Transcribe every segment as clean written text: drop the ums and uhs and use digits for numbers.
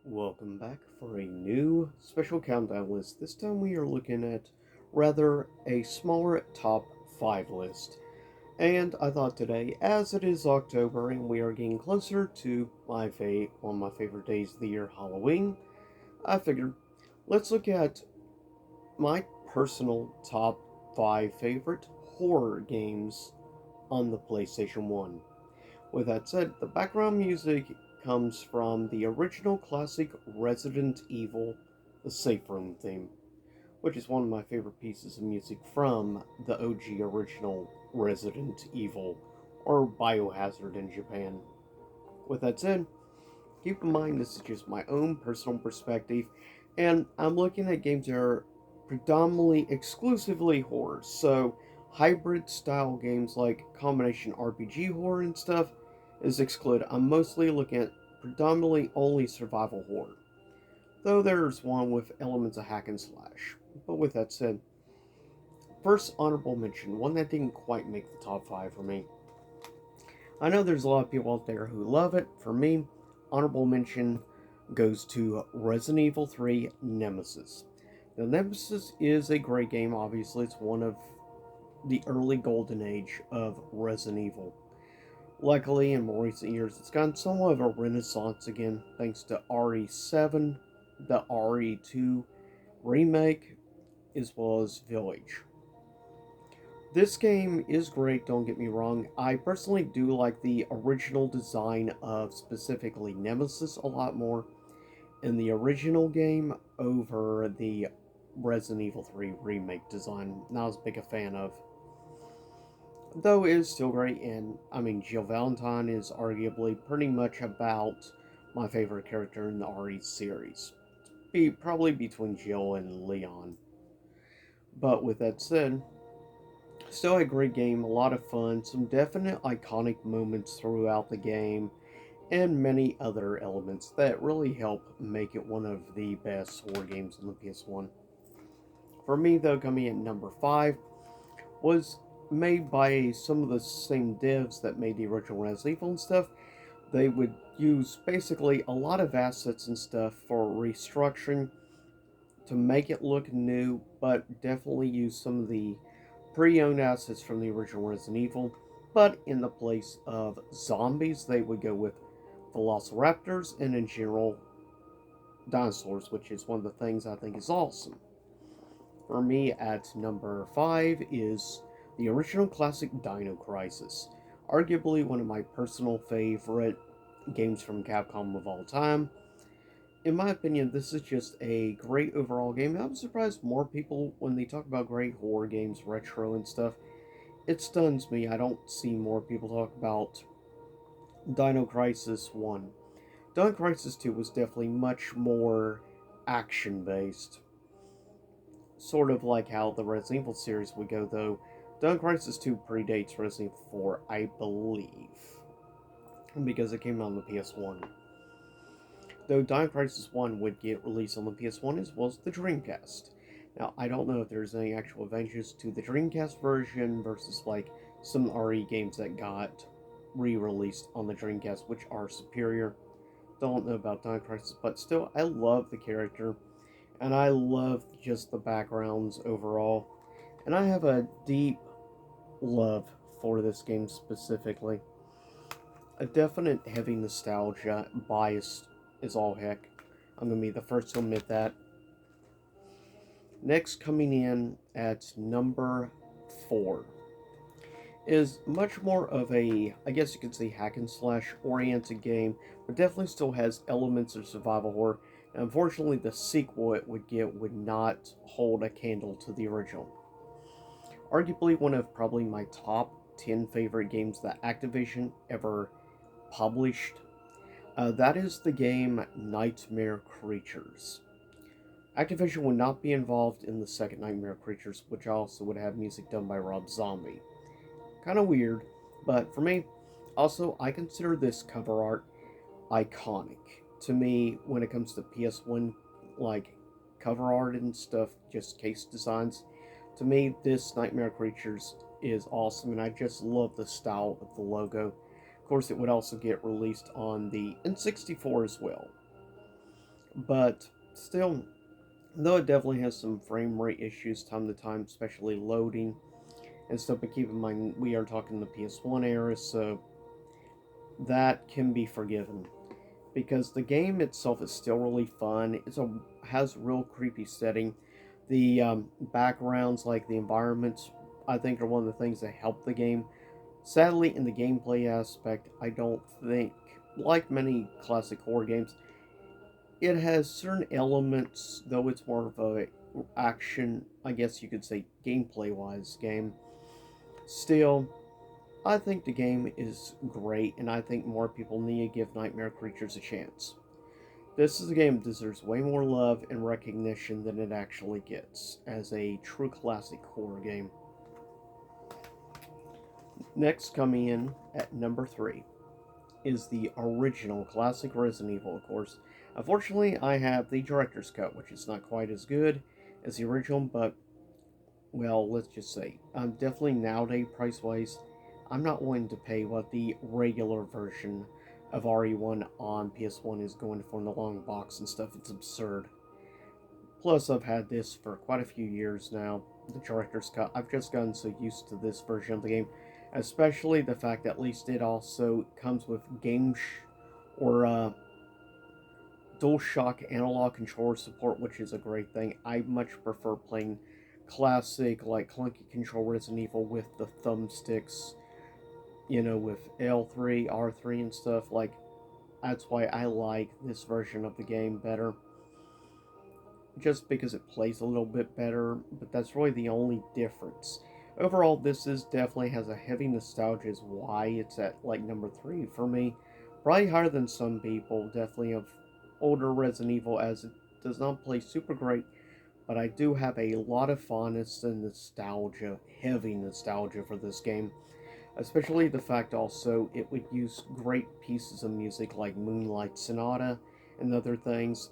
Welcome back for a new special countdown list. This time we are looking at rather a smaller top 5 list. And I thought today, as it is October and we are getting closer to one of my favorite days of the year, Halloween, I figured let's look at my personal top 5 favorite horror games on the PlayStation 1. With that said, the background music comes from the original classic Resident Evil, the Safe Room theme, which is one of my favorite pieces of music from the OG original Resident Evil, or Biohazard in Japan. With that said, keep in mind this is just my own personal perspective, and I'm looking at games that are predominantly exclusively horror, so hybrid style games like combination RPG horror and stuff is excluded. I'm mostly looking at predominantly only survival horror, though there's one with elements of hack and slash. But with that said, first honorable mention, one that didn't quite make the top 5 for me. I know there's a lot of people out there who love it. For me, honorable mention goes to Resident Evil 3 Nemesis. Now, Nemesis is a great game, obviously. It's one of the early golden age of Resident Evil. Luckily, in more recent years, it's gotten somewhat of a renaissance again, thanks to RE7, the RE2 remake, as well as Village. This game is great, don't get me wrong. I personally do like the original design of specifically Nemesis a lot more in the original game over the Resident Evil 3 remake design. Not as big a fan of. Though it is still great, and Jill Valentine is arguably pretty much about my favorite character in the RE series. Probably between Jill and Leon. But with that said, still a great game, a lot of fun, some definite iconic moments throughout the game, and many other elements that really help make it one of the best horror games on the PS1. For me, though, coming in number 5 was made by some of the same devs that made the original Resident Evil and stuff. They would use basically a lot of assets and stuff for restructuring to make it look new, but definitely use some of the pre-owned assets from the original Resident Evil. But in the place of zombies, they would go with velociraptors and in general dinosaurs, which is one of the things I think is awesome. For me, at number 5 is the original classic Dino Crisis. Arguably one of my personal favorite games from Capcom of all time. In my opinion, this is just a great overall game. I'm surprised more people, when they talk about great horror games, retro and stuff, it stuns me. I don't see more people talk about Dino Crisis 1. Dino Crisis 2 was definitely much more action based. Sort of like how the Resident Evil series would go, though. Dino Crisis 2 predates Resident Evil 4, I believe, because it came out on the PS1. Though Dino Crisis 1 would get released on the PS1 as well as the Dreamcast. Now, I don't know if there's any actual advantages to the Dreamcast version versus like some RE games that got re-released on the Dreamcast, which are superior. Don't know about Dino Crisis, but still, I love the character, and I love just the backgrounds overall. And I have a deep love for this game specifically. A definite heavy nostalgia bias is all heck. I'm going to be the first to admit that. Next, coming in at number 4 is much more of a, I guess you could say, hack and slash oriented game, but definitely still has elements of survival horror. And unfortunately, the sequel it would get would not hold a candle to the original. Arguably one of probably my top 10 favorite games that Activision ever published. That is the game Nightmare Creatures. Activision would not be involved in the second Nightmare Creatures, which also would have music done by Rob Zombie. Kind of weird, but for me, also, I consider this cover art iconic. To me, when it comes to PS1, like, cover art and stuff, just case designs, to me, this Nightmare Creatures is awesome, and I just love the style of the logo. Of course, it would also get released on the N64 as well. But still, though it definitely has some frame rate issues time to time, especially loading and stuff, but keep in mind we are talking the PS1 era, so that can be forgiven. Because the game itself is still really fun. Has real creepy setting. The backgrounds, like the environments, I think are one of the things that help the game. Sadly, in the gameplay aspect, I don't think, like many classic horror games, it has certain elements, though it's more of a action, I guess you could say, gameplay wise game. Still, I think the game is great, and I think more people need to give Nightmare Creatures a chance. This is a game that deserves way more love and recognition than it actually gets as a true classic horror game. Next, coming in at number 3 is the original classic Resident Evil, of course. Unfortunately, I have the director's cut, which is not quite as good as the original, but, well, let's just say, definitely nowadays, price wise, I'm not willing to pay what the regular version of RE1 on PS1 is going for in the long box and stuff. It's absurd. Plus, I've had this for quite a few years now, the director's cut. I've just gotten so used to this version of the game, especially the fact that at least it also comes with or DualShock analog controller support, which is a great thing. I much prefer playing classic, like clunky control Resident Evil with the thumbsticks, with L3, R3, and stuff. Like, that's why I like this version of the game better. Just because it plays a little bit better, but that's really the only difference. Overall, this is definitely has a heavy nostalgia, is why it's at like number 3 for me. Probably higher than some people, definitely of older Resident Evil, as it does not play super great, but I do have a lot of fondness and nostalgia, heavy nostalgia for this game. Especially the fact also it would use great pieces of music like Moonlight Sonata and other things.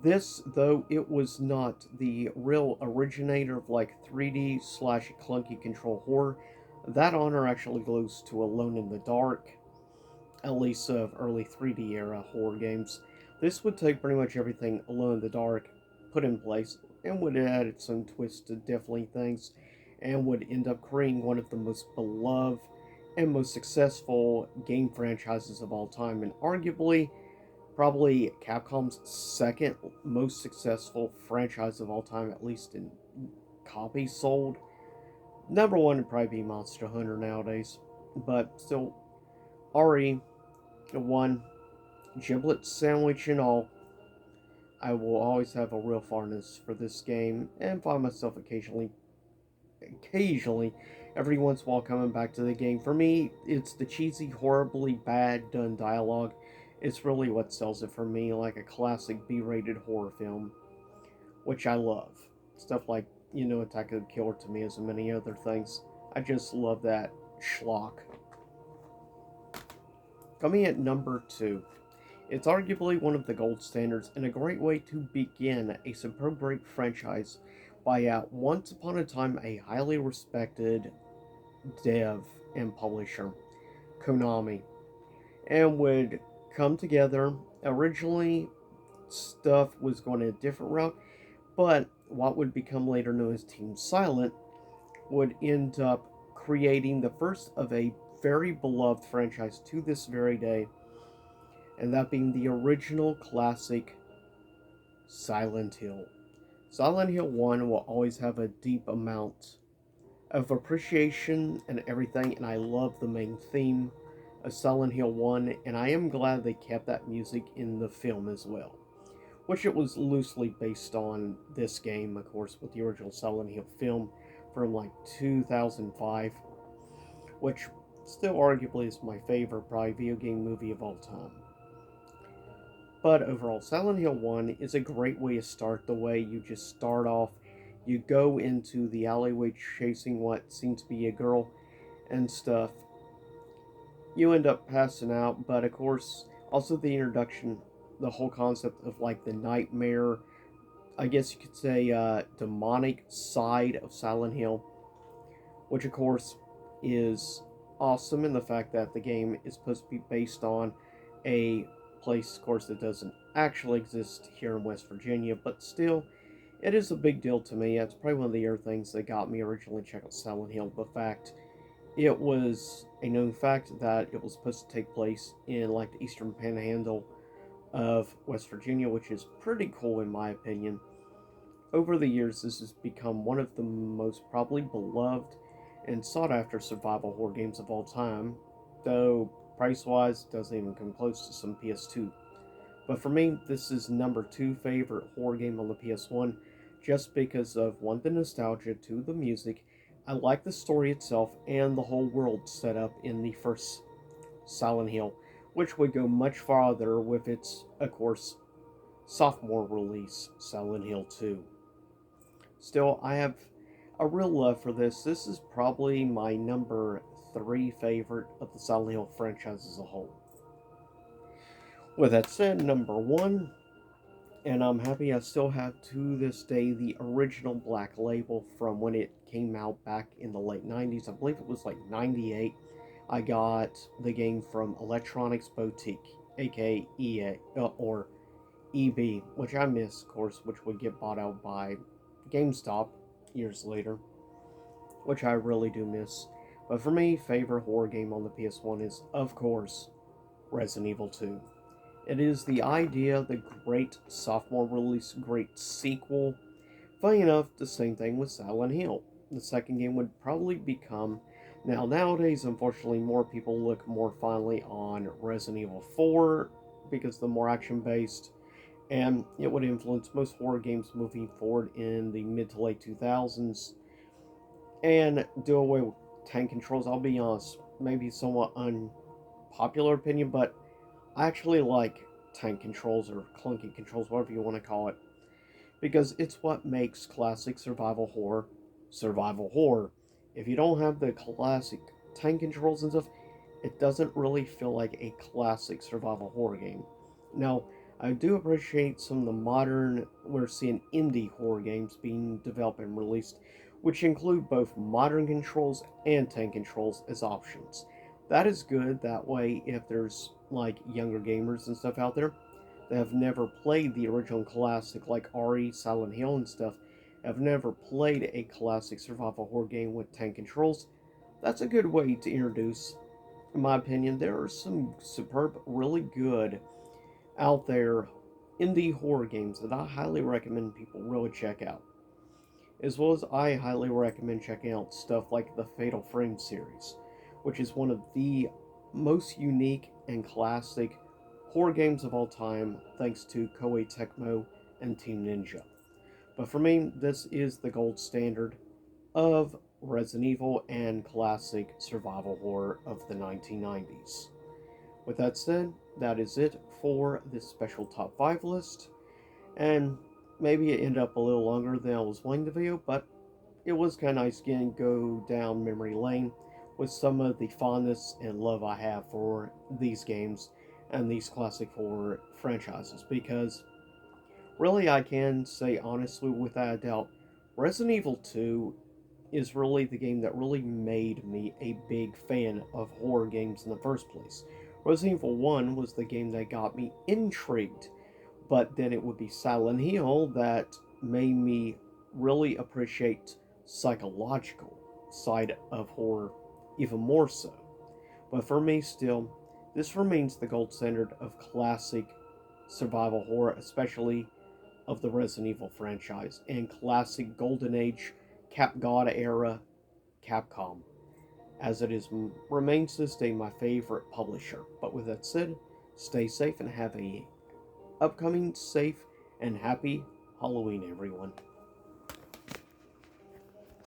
This, though it was not the real originator of like 3D slash clunky control horror, that honor actually goes to Alone in the Dark, at least of early 3D era horror games. This would take pretty much everything Alone in the Dark put in place and would add its own twist to definitely things, and would end up creating one of the most beloved and most successful game franchises of all time, and arguably probably Capcom's second most successful franchise of all time, at least in copies sold. Number one would probably be Monster Hunter nowadays, but still, RE1, giblet sandwich and all, I will always have a real fondness for this game and find myself occasionally, every once in a while coming back to the game. For me, it's the cheesy, horribly bad done dialogue. It's really what sells it for me, like a classic B-rated horror film, which I love. Stuff like, Attack of the Killer Tomatoes and many other things. I just love that schlock. Coming at number 2, it's arguably one of the gold standards and a great way to begin a superb great franchise by once upon a time a highly respected dev and publisher, Konami, and would come together. Originally, stuff was going a different route, but what would become later known as Team Silent would end up creating the first of a very beloved franchise to this very day, and that being the original classic Silent Hill. Silent Hill 1 will always have a deep amount of appreciation and everything, and I love the main theme of Silent Hill 1, and I am glad they kept that music in the film as well, which it was loosely based on this game, of course, with the original Silent Hill film from like 2005, which still arguably is my favorite probably video game movie of all time. But overall, Silent Hill 1 is a great way to start. The way you just start off, you go into the alleyway chasing what seems to be a girl and stuff. You end up passing out, but of course, also the introduction, the whole concept of like the nightmare, I guess you could say, demonic side of Silent Hill, which of course is awesome in the fact that the game is supposed to be based on a place, of course, that doesn't actually exist here in West Virginia, but still, it is a big deal to me. It's probably one of the other things that got me originally checking out Silent Hill. The fact it was a known fact that it was supposed to take place in like the eastern panhandle of West Virginia, which is pretty cool in my opinion. Over the years, this has become one of the most probably beloved and sought after survival horror games of all time, though price wise, doesn't even come close to some PS2. But for me, this is number two favorite horror game on the PS1 just because of one, the nostalgia, two, the music. I like the story itself and the whole world set up in the first Silent Hill, which would go much farther with its, of course, sophomore release, Silent Hill 2. Still, I have a real love for this. This is probably my number three favorite of the Silent Hill franchise as a whole. With that said, number one, and I'm happy I still have to this day the original Black Label from when it came out back in the late 90s. I believe it was like 98. I got the game from Electronics Boutique, aka EA, or EB, which I miss, of course, which would get bought out by GameStop years later, which I really do miss. But for me, favorite horror game on the PS1 is, of course, Resident Evil 2. It is the idea, the great sophomore release, great sequel. Funny enough, the same thing with Silent Hill. The second game would probably become. Now, nowadays, unfortunately, more people look more fondly on Resident Evil 4 because the more action based, and it would influence most horror games moving forward in the mid to late 2000s and do away with tank controls. I'll be honest, maybe somewhat unpopular opinion, but I actually like tank controls or clunky controls, whatever you want to call it, because it's what makes classic survival horror. If you don't have the classic tank controls and stuff, it doesn't really feel like a classic survival horror game. Now, I do appreciate some of the modern, we're seeing indie horror games being developed and released, which include both modern controls and tank controls as options. That is good, that way, if there's like younger gamers and stuff out there that have never played the original classic, like RE, Silent Hill, and stuff, have never played a classic survival horror game with tank controls, that's a good way to introduce. In my opinion, there are some superb, really good out there indie horror games that I highly recommend people really check out. As well as I highly recommend checking out stuff like the Fatal Frame series, which is one of the most unique and classic horror games of all time, thanks to Koei Tecmo and Team Ninja. But for me, this is the gold standard of Resident Evil and classic survival horror of the 1990s. With that said, that is it for this special top 5 list. And maybe it ended up a little longer than I was playing the video, but it was kind of nice getting go down memory lane with some of the fondness and love I have for these games and these classic horror franchises, because really I can say honestly without a doubt, Resident Evil 2 is really the game that really made me a big fan of horror games in the first place. Resident Evil 1 was the game that got me intrigued, but then it would be Silent Hill that made me really appreciate psychological side of horror even more so. But for me still, this remains the gold standard of classic survival horror, especially of the Resident Evil franchise and classic Golden Age Cap God era Capcom, as it is remains to this day my favorite publisher. But with that said, stay safe and have a upcoming safe and happy Halloween, everyone.